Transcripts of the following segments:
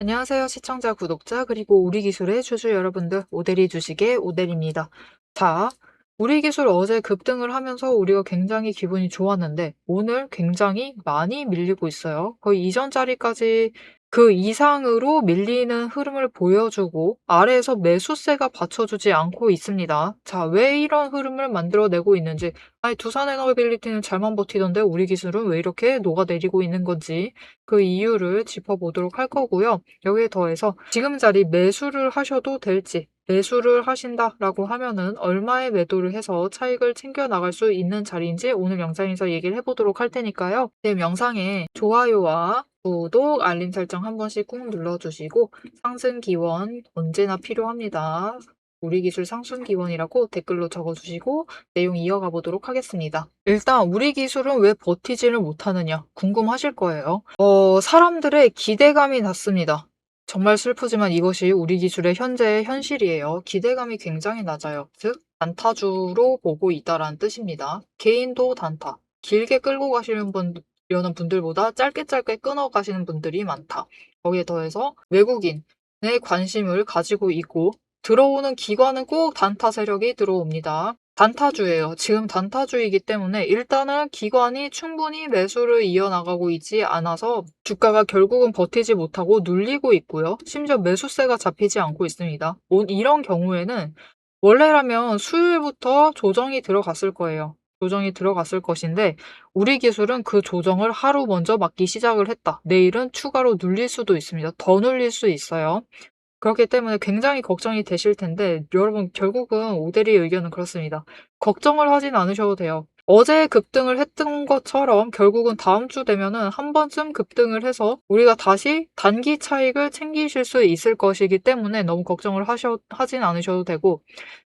안녕하세요. 시청자, 구독자, 그리고 우리 기술의 주주 여러분들, 오대리 주식의 오대리입니다. 자, 우리 기술 어제 급등을 하면서 우리가 굉장히 기분이 좋았는데 오늘 굉장히 많이 밀리고 있어요. 거의 이전 자리까지 그 이상으로 밀리는 흐름을 보여주고 아래에서 매수세가 받쳐주지 않고 있습니다. 자, 왜 이런 흐름을 만들어내고 있는지, 아니 두산에너빌리티는 잘만 버티던데 우리 기술은 왜 이렇게 녹아내리고 있는 건지 그 이유를 짚어보도록 할 거고요. 여기에 더해서 지금 자리 매수를 하셔도 될지, 매수를 하신다라고 하면은 얼마의 매도를 해서 차익을 챙겨 나갈 수 있는 자리인지 오늘 영상에서 얘기를 해보도록 할 테니까요. 지금 영상에 좋아요와 구독, 알림 설정 한 번씩 꾹 눌러주시고 상승 기원 언제나 필요합니다. 우리 기술 상승 기원이라고 댓글로 적어주시고 내용 이어가 보도록 하겠습니다. 일단 우리 기술은 왜 버티지를 못하느냐 궁금하실 거예요. 사람들의 기대감이 낮습니다. 정말 슬프지만 이것이 우리 기술의 현재의 현실이에요. 기대감이 굉장히 낮아요. 즉 단타주로 보고 있다라는 뜻입니다. 개인도 단타. 길게 끌고 가시는 려는 분들보다 짧게 끊어 가시는 분들이 많다. 거기에 더해서 외국인의 관심을 가지고 있고 들어오는 기관은 꼭 단타 세력이 들어옵니다. 단타주예요. 지금 단타주이기 때문에 일단은 기관이 충분히 매수를 이어나가고 있지 않아서 주가가 결국은 버티지 못하고 눌리고 있고요. 심지어 매수세가 잡히지 않고 있습니다. 이런 경우에는 원래라면 수요일부터 조정이 들어갔을 거예요. 조정이 들어갔을 것인데 우리 기술은 그 조정을 하루 먼저 맞기 시작을 했다. 내일은 추가로 눌릴 수도 있습니다. 더 눌릴 수 있어요. 그렇기 때문에 굉장히 걱정이 되실 텐데 여러분 결국은 오대리의 의견은 그렇습니다. 걱정을 하진 않으셔도 돼요. 어제 급등을 했던 것처럼 결국은 다음 주 되면은 한 번쯤 급등을 해서 우리가 다시 단기 차익을 챙기실 수 있을 것이기 때문에 너무 걱정을 하진 않으셔도 되고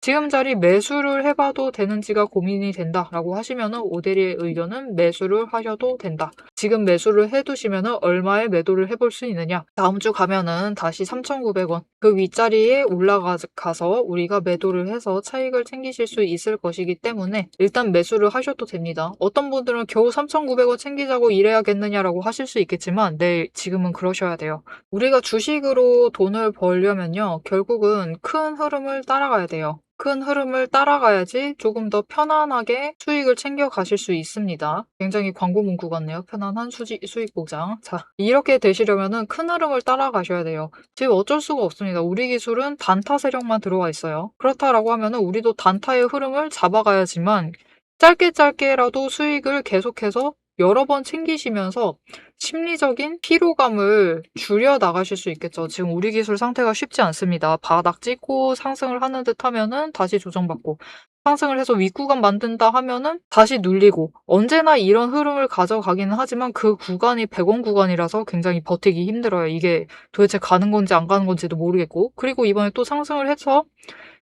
지금 자리 매수를 해봐도 되는지가 고민이 된다라고 하시면은 오대리의 의견은 매수를 하셔도 된다. 지금 매수를 해두시면은 얼마에 매도를 해볼 수 있느냐? 다음 주 가면은 다시 3,900원 그 윗자리에 올라가서 우리가 매도를 해서 차익을 챙기실 수 있을 것이기 때문에 일단 매수를 하셔도 됩니다. 어떤 분들은 겨우 3,900원 챙기자고 이래야겠느냐라고 하실 수 있겠지만 네, 지금은 그러셔야 돼요. 우리가 주식으로 돈을 벌려면요. 결국은 큰 흐름을 따라가야 돼요. 큰 흐름을 따라가야지 조금 더 편안하게 수익을 챙겨 가실 수 있습니다. 굉장히 광고 문구 같네요. 편안한 수익 보장. 자, 이렇게 되시려면은 큰 흐름을 따라가셔야 돼요. 지금 어쩔 수가 없습니다. 우리 기술은 단타 세력만 들어와 있어요. 그렇다라고 하면은 우리도 단타의 흐름을 잡아가야지만 짧게라도 수익을 계속해서 여러 번 챙기시면서 심리적인 피로감을 줄여 나가실 수 있겠죠. 지금 우리 기술 상태가 쉽지 않습니다. 바닥 찍고 상승을 하는 듯 하면은 다시 조정받고 상승을 해서 윗구간 만든다 하면은 다시 눌리고 언제나 이런 흐름을 가져가기는 하지만 그 구간이 100원 구간이라서 굉장히 버티기 힘들어요. 이게 도대체 가는 건지 안 가는 건지도 모르겠고 그리고 이번에 또 상승을 해서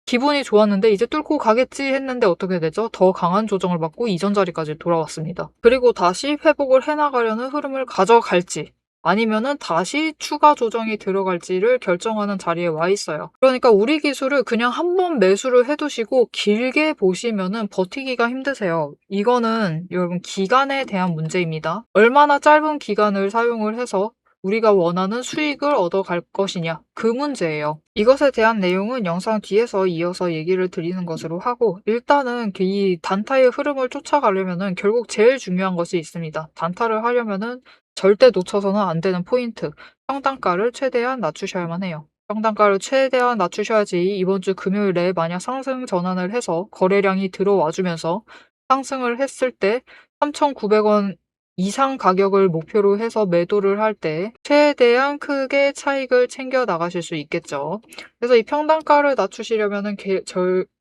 기분이 좋았는데 이제 뚫고 가겠지 했는데 어떻게 되죠? 더 강한 조정을 받고 이전 자리까지 돌아왔습니다. 그리고 다시 회복을 해나가려는 흐름을 가져갈지 아니면은 다시 추가 조정이 들어갈지를 결정하는 자리에 와 있어요. 그러니까 우리 기술을 그냥 한번 매수를 해두시고 길게 보시면은 버티기가 힘드세요. 이거는 여러분 기간에 대한 문제입니다. 얼마나 짧은 기간을 사용을 해서 우리가 원하는 수익을 얻어갈 것이냐 그 문제예요. 이것에 대한 내용은 영상 뒤에서 이어서 얘기를 드리는 것으로 하고 일단은 이 단타의 흐름을 쫓아가려면은 결국 제일 중요한 것이 있습니다. 단타를 하려면은 절대 놓쳐서는 안 되는 포인트. 평단가를 최대한 낮추셔야만 해요. 평단가를 최대한 낮추셔야지 이번 주 금요일에 만약 상승 전환을 해서 거래량이 들어와주면서 상승을 했을 때 3,900원 이상 가격을 목표로 해서 매도를 할 때 최대한 크게 차익을 챙겨 나가실 수 있겠죠. 그래서 이 평단가를 낮추시려면은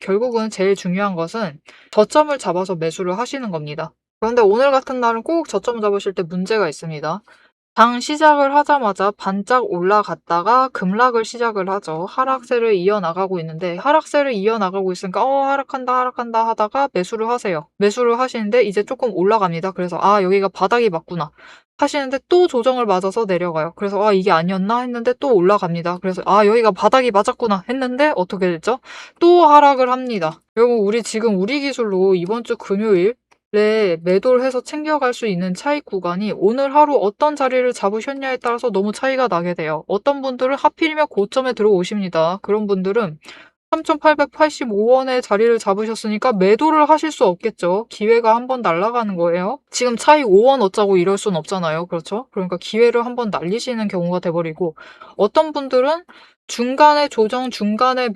결국은 제일 중요한 것은 저점을 잡아서 매수를 하시는 겁니다. 그런데 오늘 같은 날은 꼭 저점 잡으실 때 문제가 있습니다. 장 시작을 하자마자 반짝 올라갔다가 급락을 시작을 하죠. 하락세를 이어나가고 있는데 하락세를 이어나가고 있으니까 하락한다 하다가 매수를 하세요. 매수를 하시는데 이제 조금 올라갑니다. 그래서 여기가 바닥이 맞구나 하시는데 또 조정을 맞아서 내려가요. 그래서 이게 아니었나 했는데 또 올라갑니다. 그래서 여기가 바닥이 맞았구나 했는데 어떻게 됐죠? 또 하락을 합니다. 여러분 우리 지금 우리 기술로 이번 주 금요일 매도를 해서 챙겨갈 수 있는 차익 구간이 오늘 하루 어떤 자리를 잡으셨냐에 따라서 너무 차이가 나게 돼요. 어떤 분들은 하필이면 고점에 들어오십니다. 그런 분들은 3,885원의 자리를 잡으셨으니까 매도를 하실 수 없겠죠. 기회가 한번 날아가는 거예요. 지금 차익 5원 얻자고 이럴 순 없잖아요. 그렇죠? 그러니까 기회를 한번 날리시는 경우가 돼버리고, 어떤 분들은 중간에 조정, 중간에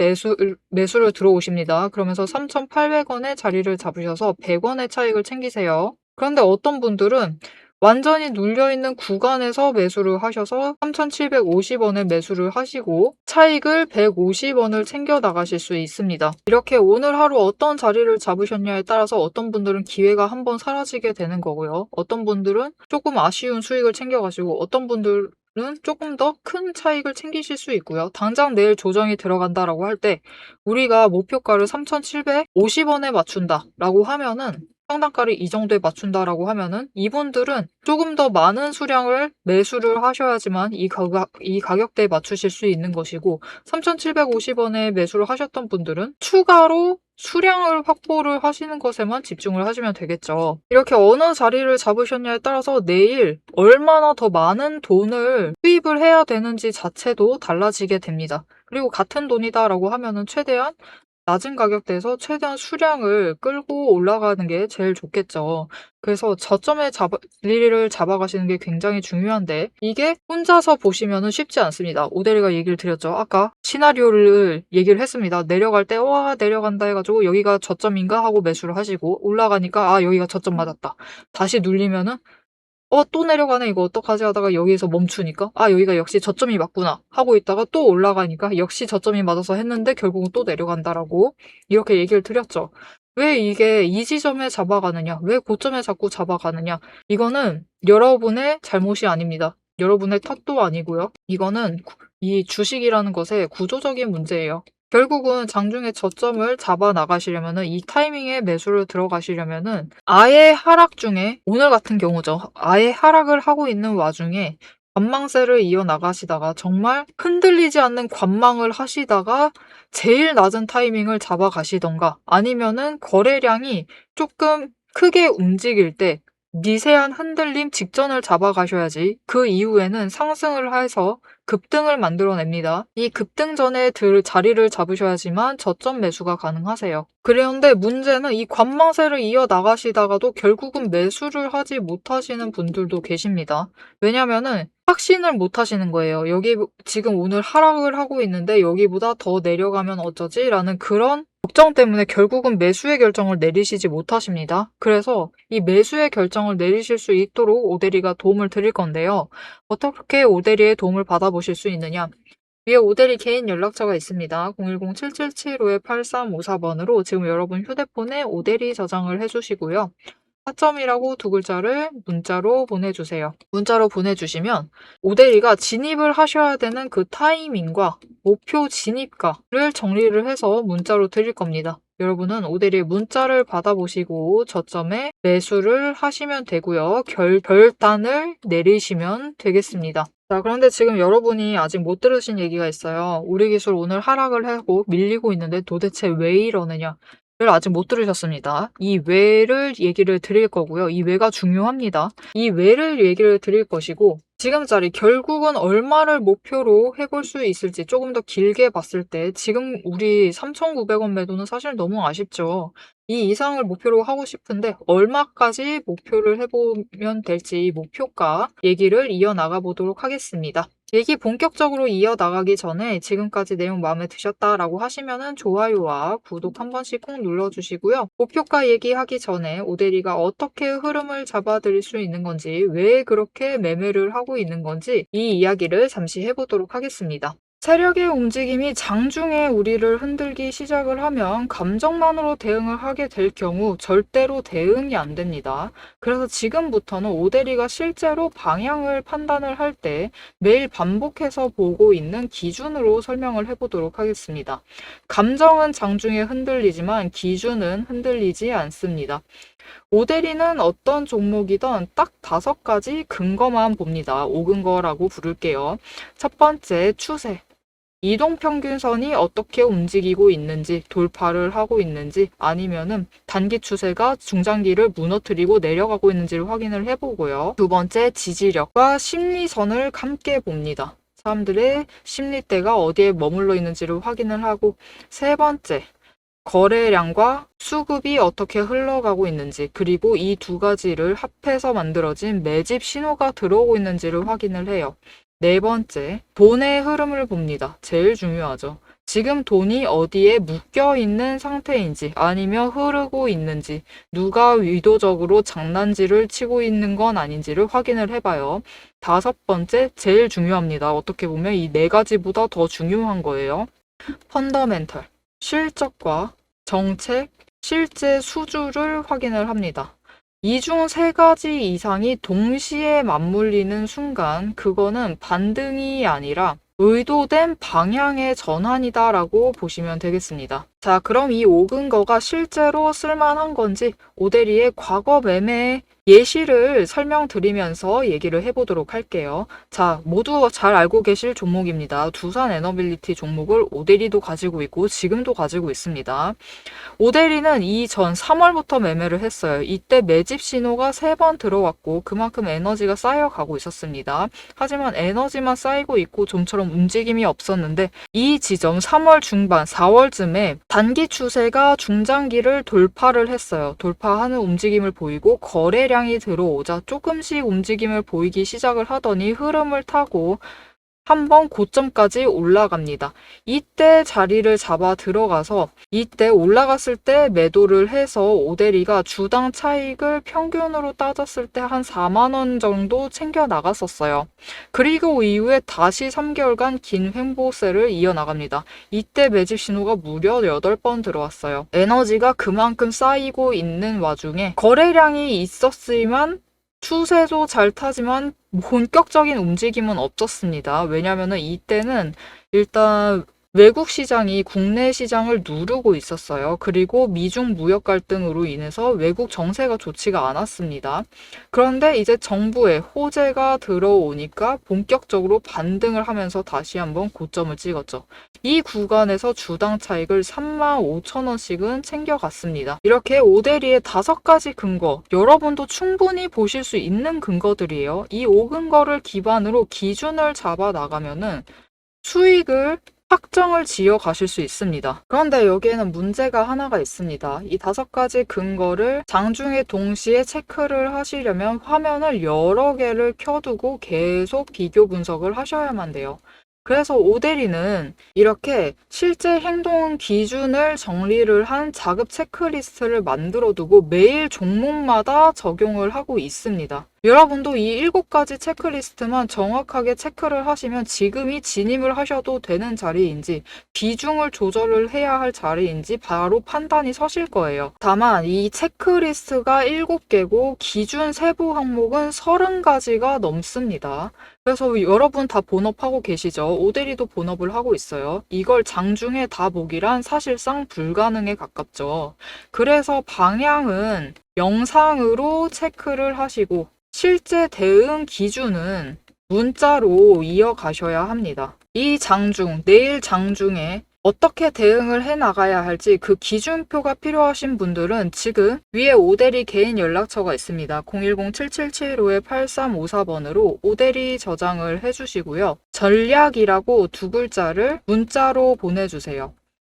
매수를 들어오십니다. 그러면서 3,800원의 자리를 잡으셔서 100원의 차익을 챙기세요. 그런데 어떤 분들은 완전히 눌려있는 구간에서 매수를 하셔서 3,750원에 매수를 하시고 차익을 150원을 챙겨 나가실 수 있습니다. 이렇게 오늘 하루 어떤 자리를 잡으셨냐에 따라서 어떤 분들은 기회가 한번 사라지게 되는 거고요. 어떤 분들은 조금 아쉬운 수익을 챙겨가시고, 어떤 분들은 조금 더 큰 차익을 챙기실 수 있고요. 당장 내일 조정이 들어간다라고 할 때 우리가 목표가를 3,750원에 맞춘다라고 하면은, 평단가를 이 정도에 맞춘다라고 하면은 이분들은 조금 더 많은 수량을 매수를 하셔야지만 이 가격대에 맞추실 수 있는 것이고, 3,750원에 매수를 하셨던 분들은 추가로 수량을 확보를 하시는 것에만 집중을 하시면 되겠죠. 이렇게 어느 자리를 잡으셨냐에 따라서 내일 얼마나 더 많은 돈을 투입을 해야 되는지 자체도 달라지게 됩니다. 그리고 같은 돈이다라고 하면은 최대한 낮은 가격대에서 최대한 수량을 끌고 올라가는 게 제일 좋겠죠. 그래서 저점의 자리를 잡아가시는 게 굉장히 중요한데, 이게 혼자서 보시면은 쉽지 않습니다. 오대리가 얘기를 드렸죠. 아까 시나리오를 얘기를 했습니다. 내려갈 때 와 내려간다 해가지고 여기가 저점인가 하고 매수를 하시고, 올라가니까 아 여기가 저점 맞았다. 다시 눌리면은 또 내려가네, 이거 어떡하지 하다가 여기에서 멈추니까 아 여기가 역시 저점이 맞구나 하고 있다가 또 올라가니까 역시 저점이 맞아서 했는데 결국은 또 내려간다라고 이렇게 얘기를 드렸죠. 왜 이게 이 지점에 잡아가느냐, 왜 고점에 자꾸 잡아가느냐, 이거는 여러분의 잘못이 아닙니다. 여러분의 탓도 아니고요. 이거는 이 주식이라는 것의 구조적인 문제예요. 결국은 장중에 저점을 잡아 나가시려면은, 이 타이밍에 매수를 들어가시려면은 아예 하락 중에, 오늘 같은 경우죠. 아예 하락을 하고 있는 와중에 관망세를 이어나가시다가 정말 흔들리지 않는 관망을 하시다가 제일 낮은 타이밍을 잡아가시던가, 아니면은 거래량이 조금 크게 움직일 때 미세한 흔들림 직전을 잡아가셔야지 그 이후에는 상승을 해서 급등을 만들어냅니다. 이 급등 전에 자리를 잡으셔야지만 저점 매수가 가능하세요. 그런데 문제는 이 관망세를 이어나가시다가도 결국은 매수를 하지 못하시는 분들도 계십니다. 왜냐면은 확신을 못 하시는 거예요. 여기 지금 오늘 하락을 하고 있는데 여기보다 더 내려가면 어쩌지? 라는 그런 걱정 때문에 결국은 매수의 결정을 내리시지 못하십니다. 그래서 이 매수의 결정을 내리실 수 있도록 오대리가 도움을 드릴 건데요. 어떻게 오대리의 도움을 받아보실 수 있느냐? 위에 오대리 개인 연락처가 있습니다. 010-777-8354번으로 지금 여러분 휴대폰에 오대리 저장을 해주시고요. 타점이라고 두 글자를 문자로 보내주세요. 문자로 보내주시면 오대리가 진입을 하셔야 되는 그 타이밍과 목표 진입가를 정리를 해서 문자로 드릴 겁니다. 여러분은 오대리의 문자를 받아보시고 저점에 매수를 하시면 되고요. 결단을 내리시면 되겠습니다. 자, 그런데 지금 여러분이 아직 못 들으신 얘기가 있어요. 우리 기술 오늘 하락을 하고 밀리고 있는데 도대체 왜 이러느냐? 를 아직 못 들으셨습니다. 이 왜를 얘기를 드릴 거고요. 이 왜가 중요합니다. 이 왜를 얘기를 드릴 것이고, 지금짜리 결국은 얼마를 목표로 해볼 수 있을지 조금 더 길게 봤을 때, 지금 우리 3,900원 매도는 사실 너무 아쉽죠. 이 이상을 목표로 하고 싶은데 얼마까지 목표를 해보면 될지 목표가 얘기를 이어나가 보도록 하겠습니다. 얘기 본격적으로 이어나가기 전에 지금까지 내용 마음에 드셨다라고 하시면은 좋아요와 구독 한 번씩 꼭 눌러주시고요. 목표가 얘기하기 전에 오대리가 어떻게 흐름을 잡아드릴 수 있는 건지, 왜 그렇게 매매를 하고 있는 건지 이 이야기를 잠시 해보도록 하겠습니다. 세력의 움직임이 장중에 우리를 흔들기 시작을 하면 감정만으로 대응을 하게 될 경우 절대로 대응이 안 됩니다. 그래서 지금부터는 오대리가 실제로 방향을 판단을 할 때 매일 반복해서 보고 있는 기준으로 설명을 해보도록 하겠습니다. 감정은 장중에 흔들리지만 기준은 흔들리지 않습니다. 오대리는 어떤 종목이든 딱 5가지 근거만 봅니다. 5근거라고 부를게요. 첫 번째, 추세. 이동평균선이 어떻게 움직이고 있는지, 돌파를 하고 있는지, 아니면은 단기 추세가 중장기를 무너뜨리고 내려가고 있는지를 확인을 해보고요. 두 번째, 지지력과 심리선을 함께 봅니다. 사람들의 심리대가 어디에 머물러 있는지를 확인을 하고, 세 번째, 거래량과 수급이 어떻게 흘러가고 있는지, 그리고 이 두 가지를 합해서 만들어진 매집 신호가 들어오고 있는지를 확인을 해요. 네 번째, 돈의 흐름을 봅니다. 제일 중요하죠. 지금 돈이 어디에 묶여 있는 상태인지, 아니면 흐르고 있는지, 누가 의도적으로 장난질을 치고 있는 건 아닌지를 확인을 해봐요. 다섯 번째, 제일 중요합니다. 어떻게 보면 이 네 가지보다 더 중요한 거예요. 펀더멘털, 실적과 정책, 실제 수주를 확인을 합니다. 이 중 세 가지 이상이 동시에 맞물리는 순간 그거는 반등이 아니라 의도된 방향의 전환이다라고 보시면 되겠습니다. 자, 그럼 이 5근거가 실제로 쓸만한 건지 오데리의 과거 매매 예시를 설명드리면서 얘기를 해보도록 할게요. 자, 모두 잘 알고 계실 종목입니다. 두산 에너빌리티 종목을 오데리도 가지고 있고 지금도 가지고 있습니다. 오데리는 이전 3월부터 매매를 했어요. 이때 매집 신호가 3번 들어왔고 그만큼 에너지가 쌓여가고 있었습니다. 하지만 에너지만 쌓이고 있고 좀처럼 움직임이 없었는데 이 지점 3월 중반, 4월쯤에 단기 추세가 중장기를 돌파를 했어요. 돌파하는 움직임을 보이고 거래량이 들어오자 조금씩 움직임을 보이기 시작을 하더니 흐름을 타고 한번 고점까지 올라갑니다. 이때 자리를 잡아 들어가서 이때 올라갔을 때 매도를 해서 오데리가 주당 차익을 평균으로 따졌을 때 한 4만 원 정도 챙겨 나갔었어요. 그리고 이후에 다시 3개월간 긴 횡보세를 이어나갑니다. 이때 매집 신호가 무려 8번 들어왔어요. 에너지가 그만큼 쌓이고 있는 와중에 거래량이 있었지만 추세도 잘 타지만 본격적인 움직임은 없었습니다. 왜냐하면 이때는 일단 외국 시장이 국내 시장을 누르고 있었어요. 그리고 미중 무역 갈등으로 인해서 외국 정세가 좋지가 않았습니다. 그런데 이제 정부의 호재가 들어오니까 본격적으로 반등을 하면서 다시 한번 고점을 찍었죠. 이 구간에서 주당 차익을 35,000원씩은 챙겨갔습니다. 이렇게 오데리의 5가지 근거, 여러분도 충분히 보실 수 있는 근거들이에요. 이 5근거를 기반으로 기준을 잡아 나가면은 수익을 확정을 지어 가실 수 있습니다. 그런데 여기에는 문제가 하나가 있습니다. 이 5가지 근거를 장중에 동시에 체크를 하시려면 화면을 여러 개를 켜두고 계속 비교 분석을 하셔야만 돼요. 그래서 오데리는 이렇게 실제 행동 기준을 정리를 한 자급 체크리스트를 만들어 두고 매일 종목마다 적용을 하고 있습니다. 여러분도 이 7가지 체크리스트만 정확하게 체크를 하시면 지금이 진입을 하셔도 되는 자리인지 비중을 조절을 해야 할 자리인지 바로 판단이 서실 거예요. 다만 이 체크리스트가 7개고 기준 세부 항목은 30가지가 넘습니다. 그래서 여러분 다 본업하고 계시죠? 오데리도 본업을 하고 있어요. 이걸 장중에 다 보기란 사실상 불가능에 가깝죠. 그래서 방향은 영상으로 체크를 하시고 실제 대응 기준은 문자로 이어가셔야 합니다. 이 장중, 내일 장중에 어떻게 대응을 해 나가야 할지 그 기준표가 필요하신 분들은 지금 위에 오데리 개인 연락처가 있습니다. 010-7775-8354번으로 오데리 저장을 해주시고요. 전략이라고 2글자를 문자로 보내주세요.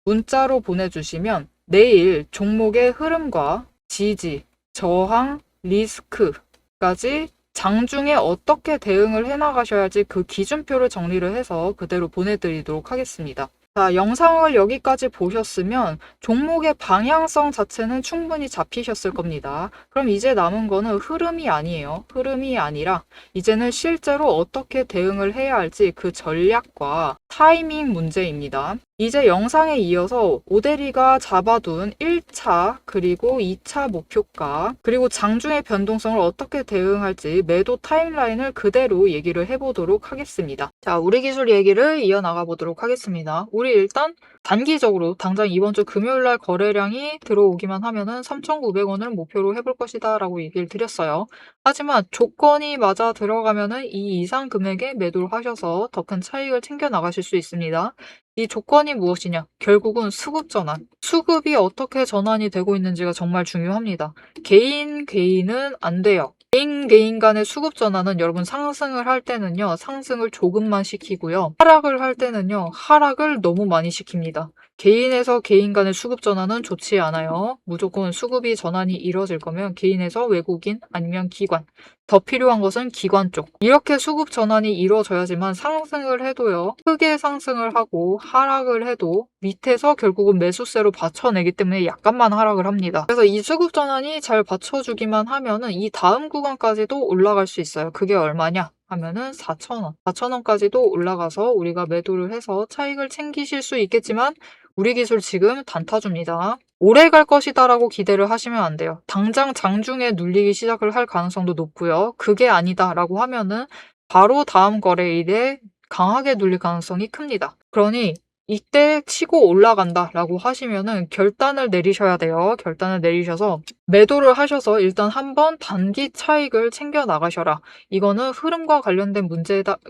문자로 보내주시면 내일 종목의 흐름과 지지, 저항, 리스크 까지 장중에 어떻게 대응을 해나가셔야 할지 그 기준표를 정리를 해서 그대로 보내드리도록 하겠습니다. 자, 영상을 여기까지 보셨으면 종목의 방향성 자체는 충분히 잡히셨을 겁니다. 그럼 이제 남은 거는 흐름이 아니에요. 흐름이 아니라 이제는 실제로 어떻게 대응을 해야 할지 그 전략과 타이밍 문제입니다. 이제 영상에 이어서 오대리가 잡아둔 1차 그리고 2차 목표가 그리고 장중의 변동성을 어떻게 대응할지 매도 타임라인을 그대로 얘기를 해보도록 하겠습니다. 자, 우리 기술 얘기를 이어나가 보도록 하겠습니다. 우리 일단 단기적으로 당장 이번 주 금요일날 거래량이 들어오기만 하면은 3,900원을 목표로 해볼 것이다 라고 얘기를 드렸어요. 하지만 조건이 맞아 들어가면은 이 이상 금액에 매도를 하셔서 더 큰 차익을 챙겨 나가실 수 있습니다. 이 조건이 무엇이냐? 결국은 수급 전환. 수급이 어떻게 전환이 되고 있는지가 정말 중요합니다. 개인은 안 돼요. 개인 간의 수급 전환은 여러분 상승을 할 때는요, 상승을 조금만 시키고요. 하락을 할 때는요, 하락을 너무 많이 시킵니다. 개인에서 개인 간의 수급 전환은 좋지 않아요. 무조건 수급이 전환이 이루어질 거면 개인에서 외국인 아니면 기관. 더 필요한 것은 기관 쪽. 이렇게 수급 전환이 이루어져야지만 상승을 해도요, 크게 상승을 하고 하락을 해도 밑에서 결국은 매수세로 받쳐내기 때문에 약간만 하락을 합니다. 그래서 이 수급 전환이 잘 받쳐주기만 하면은 이 다음 구간까지도 올라갈 수 있어요. 그게 얼마냐? 하면은 4,000원. 4,000원까지도 올라가서 우리가 매도를 해서 차익을 챙기실 수 있겠지만 우리 기술 지금 단타줍니다. 오래 갈 것이다 라고 기대를 하시면 안 돼요. 당장 장중에 눌리기 시작을 할 가능성도 높고요. 그게 아니다 라고 하면은 바로 다음 거래일에 강하게 눌릴 가능성이 큽니다. 그러니 이때 치고 올라간다 라고 하시면은 결단을 내리셔야 돼요. 결단을 내리셔서 매도를 하셔서 일단 한번 단기 차익을 챙겨 나가셔라. 이거는 흐름과 관련된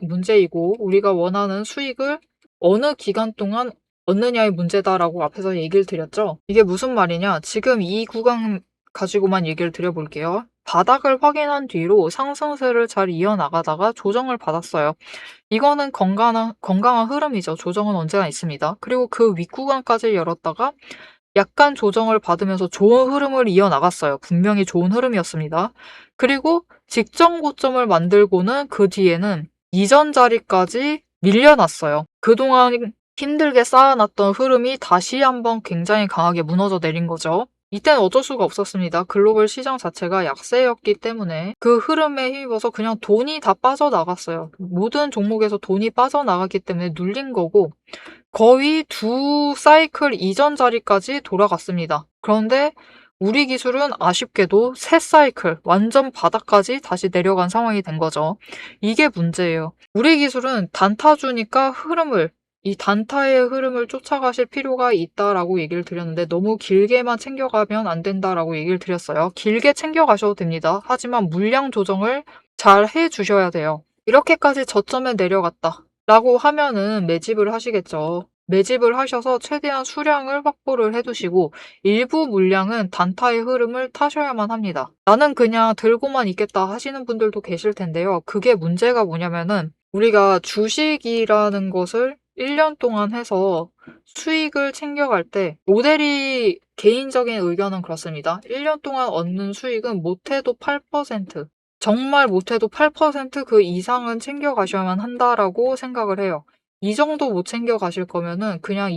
문제이고 우리가 원하는 수익을 어느 기간 동안 얻느냐의 문제다라고 앞에서 얘기를 드렸죠. 이게 무슨 말이냐? 지금 이 구간 가지고만 얘기를 드려볼게요. 바닥을 확인한 뒤로 상승세를 잘 이어나가다가 조정을 받았어요. 이거는 건강한 흐름이죠. 조정은 언제나 있습니다. 그리고 그 윗구간까지 열었다가 약간 조정을 받으면서 좋은 흐름을 이어나갔어요. 분명히 좋은 흐름이었습니다. 그리고 직전 고점을 만들고는 그 뒤에는 이전 자리까지 밀려났어요. 그동안 힘들게 쌓아놨던 흐름이 다시 한번 굉장히 강하게 무너져 내린 거죠. 이때는 어쩔 수가 없었습니다. 글로벌 시장 자체가 약세였기 때문에 그 흐름에 힘입어서 그냥 돈이 다 빠져나갔어요. 모든 종목에서 돈이 빠져나갔기 때문에 눌린 거고 거의 두 사이클 이전 자리까지 돌아갔습니다. 그런데 우리 기술은 아쉽게도 세 사이클, 완전 바닥까지 다시 내려간 상황이 된 거죠. 이게 문제예요. 우리 기술은 단타주니까 이 단타의 흐름을 쫓아가실 필요가 있다라고 얘기를 드렸는데 너무 길게만 챙겨가면 안 된다라고 얘기를 드렸어요. 길게 챙겨가셔도 됩니다. 하지만 물량 조정을 잘 해주셔야 돼요. 이렇게까지 저점에 내려갔다 라고 하면은 매집을 하시겠죠. 매집을 하셔서 최대한 수량을 확보를 해두시고 일부 물량은 단타의 흐름을 타셔야만 합니다. 나는 그냥 들고만 있겠다 하시는 분들도 계실 텐데요. 그게 문제가 뭐냐면은 우리가 주식이라는 것을 1년 동안 해서 수익을 챙겨갈 때 모델이 개인적인 의견은 그렇습니다. 1년 동안 얻는 수익은 못해도 8%, 정말 못해도 8% 이상은 챙겨가셔야만 한다라고 생각을 해요. 이 정도 못 챙겨가실 거면은 그냥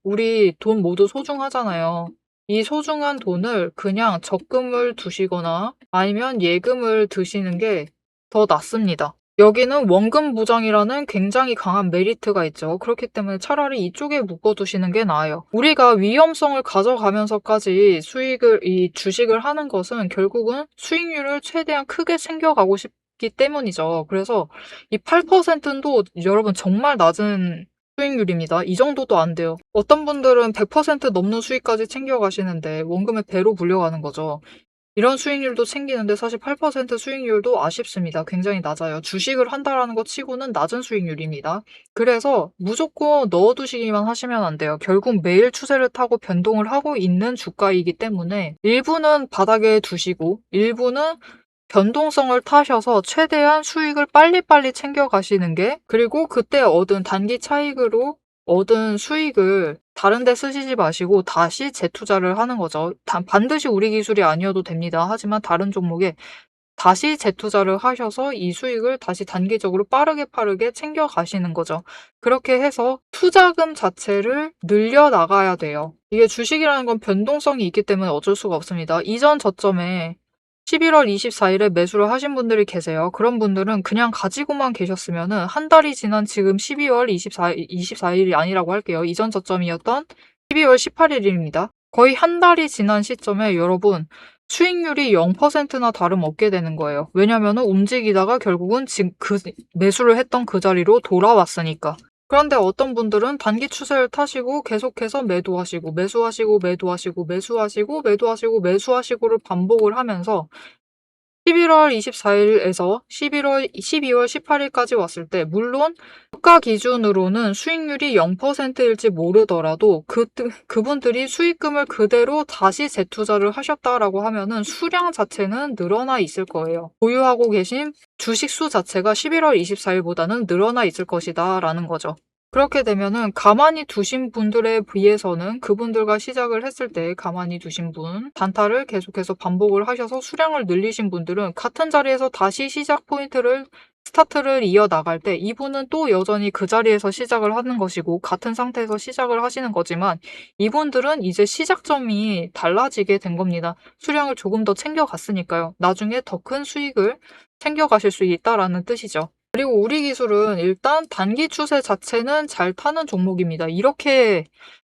우리 돈 모두 소중하잖아요. 이 소중한 돈을 그냥 적금을 두시거나 아니면 예금을 드시는 게 더 낫습니다. 여기는 원금 보장이라는 굉장히 강한 메리트가 있죠. 그렇기 때문에 차라리 이쪽에 묶어두시는 게 나아요. 우리가 위험성을 가져가면서까지 이 주식을 하는 것은 결국은 수익률을 최대한 크게 챙겨가고 싶기 때문이죠. 그래서 이 8%도 여러분 정말 낮은 수익률입니다. 이 정도도 안 돼요. 어떤 분들은 100% 넘는 수익까지 챙겨가시는데 원금의 배로 불려가는 거죠. 이런 수익률도 챙기는데 사실 8% 수익률도 아쉽습니다. 굉장히 낮아요. 주식을 한다라는 것 치고는 낮은 수익률입니다. 그래서 무조건 넣어두시기만 하시면 안 돼요. 결국 매일 추세를 타고 변동을 하고 있는 주가이기 때문에 일부는 바닥에 두시고 일부는 변동성을 타셔서 최대한 수익을 빨리빨리 챙겨가시는 게 그리고 그때 얻은 단기 차익으로 얻은 수익을 다른 데 쓰시지 마시고 다시 재투자를 하는 거죠. 반드시 우리 기술이 아니어도 됩니다. 하지만 다른 종목에 다시 재투자를 하셔서 이 수익을 다시 단기적으로 빠르게 챙겨가시는 거죠. 그렇게 해서 투자금 자체를 늘려나가야 돼요. 이게 주식이라는 건 변동성이 있기 때문에 어쩔 수가 없습니다. 이전 저점에 11월 24일에 매수를 하신 분들이 계세요. 그런 분들은 그냥 가지고만 계셨으면은 한 달이 지난 지금 12월 24일이 아니라고 할게요. 이전 저점이었던 12월 18일입니다. 거의 한 달이 지난 시점에 여러분 수익률이 0%나 다름없게 되는 거예요. 왜냐면은 움직이다가 결국은 지금 매수를 했던 그 자리로 돌아왔으니까. 그런데 어떤 분들은 단기 추세를 타시고 계속해서 매도하시고 매수하시고 매도하시고 매수하시고 매도하시고 매수하시고를 반복을 하면서 11월 24일에서 12월 18일까지 왔을 때 물론 주가 기준으로는 수익률이 0%일지 모르더라도 그분들이 수익금을 그대로 다시 재투자를 하셨다라고 하면은 수량 자체는 늘어나 있을 거예요. 보유하고 계신 주식 수 자체가 11월 24일보다는 늘어나 있을 것이다 라는 거죠. 그렇게 되면은 가만히 두신 분들에 비해서는 그분들과 시작을 했을 때 가만히 두신 분, 단타를 계속해서 반복을 하셔서 수량을 늘리신 분들은 같은 자리에서 다시 시작 포인트를 스타트를 이어나갈 때 이분은 또 여전히 그 자리에서 시작을 하는 것이고 같은 상태에서 시작을 하시는 거지만 이분들은 이제 시작점이 달라지게 된 겁니다. 수량을 조금 더 챙겨갔으니까요. 나중에 더 큰 수익을 챙겨가실 수 있다라는 뜻이죠. 그리고 우리 기술은 일단 단기 추세 자체는 잘 타는 종목입니다. 이렇게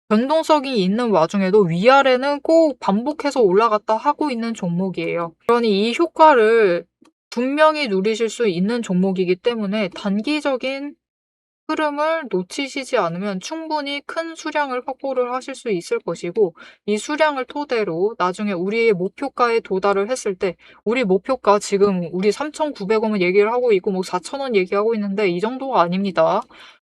변동성이 있는 와중에도 위아래는 꼭 반복해서 올라갔다 하고 있는 종목이에요. 그러니 이 효과를 분명히 누리실 수 있는 종목이기 때문에 단기적인 흐름을 놓치시지 않으면 충분히 큰 수량을 확보를 하실 수 있을 것이고 이 수량을 토대로 나중에 우리의 목표가에 도달을 했을 때 우리 목표가 지금 우리 3,900원을 얘기를 하고 있고 뭐 4,000원 얘기하고 있는데 이 정도가 아닙니다.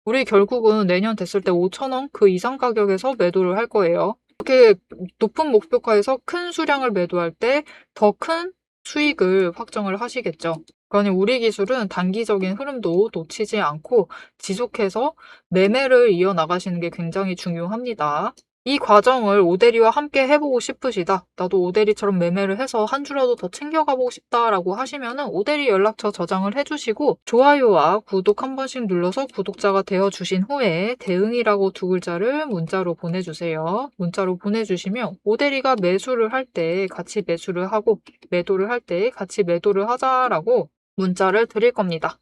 우리 결국은 내년 됐을 때 5,000원 그 이상 가격에서 매도를 할 거예요. 이렇게 높은 목표가에서 큰 수량을 매도할 때 더 큰 수익을 확정을 하시겠죠. 그러니 우리 기술은 단기적인 흐름도 놓치지 않고 지속해서 매매를 이어나가시는 게 굉장히 중요합니다. 이 과정을 오대리와 함께 해보고 싶으시다. 나도 오대리처럼 매매를 해서 한 주라도 더 챙겨가보고 싶다라고 하시면은 오대리 연락처 저장을 해주시고 좋아요와 구독 한 번씩 눌러서 구독자가 되어주신 후에 대응이라고 두 글자를 문자로 보내주세요. 문자로 보내주시면 오대리가 매수를 할 때 같이 매수를 하고 매도를 할 때 같이 매도를 하자라고 문자를 드릴 겁니다.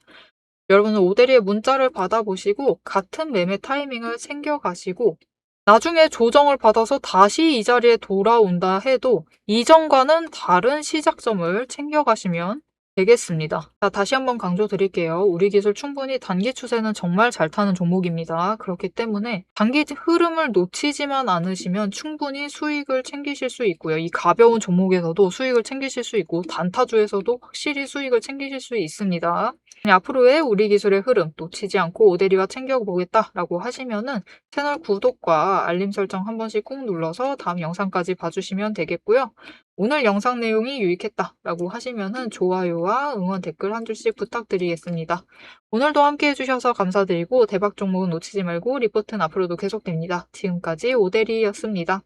여러분은 오대리의 문자를 받아보시고 같은 매매 타이밍을 챙겨가시고 나중에 조정을 받아서 다시 이 자리에 돌아온다 해도 이전과는 다른 시작점을 챙겨가시면 되겠습니다. 자, 다시 한번 강조드릴게요. 우리 기술 충분히 단기 추세는 정말 잘 타는 종목입니다. 그렇기 때문에 단기 흐름을 놓치지만 않으시면 충분히 수익을 챙기실 수 있고요. 이 가벼운 종목에서도 수익을 챙기실 수 있고 단타주에서도 확실히 수익을 챙기실 수 있습니다. 앞으로의 우리 기술의 흐름 놓치지 않고 오대리와 챙겨보겠다라고 하시면은 채널 구독과 알림 설정 한 번씩 꾹 눌러서 다음 영상까지 봐주시면 되겠고요. 오늘 영상 내용이 유익했다라고 하시면은 좋아요와 응원 댓글 한 줄씩 부탁드리겠습니다. 오늘도 함께 해주셔서 감사드리고 대박 종목은 놓치지 말고 리포트는 앞으로도 계속됩니다. 지금까지 오대리였습니다.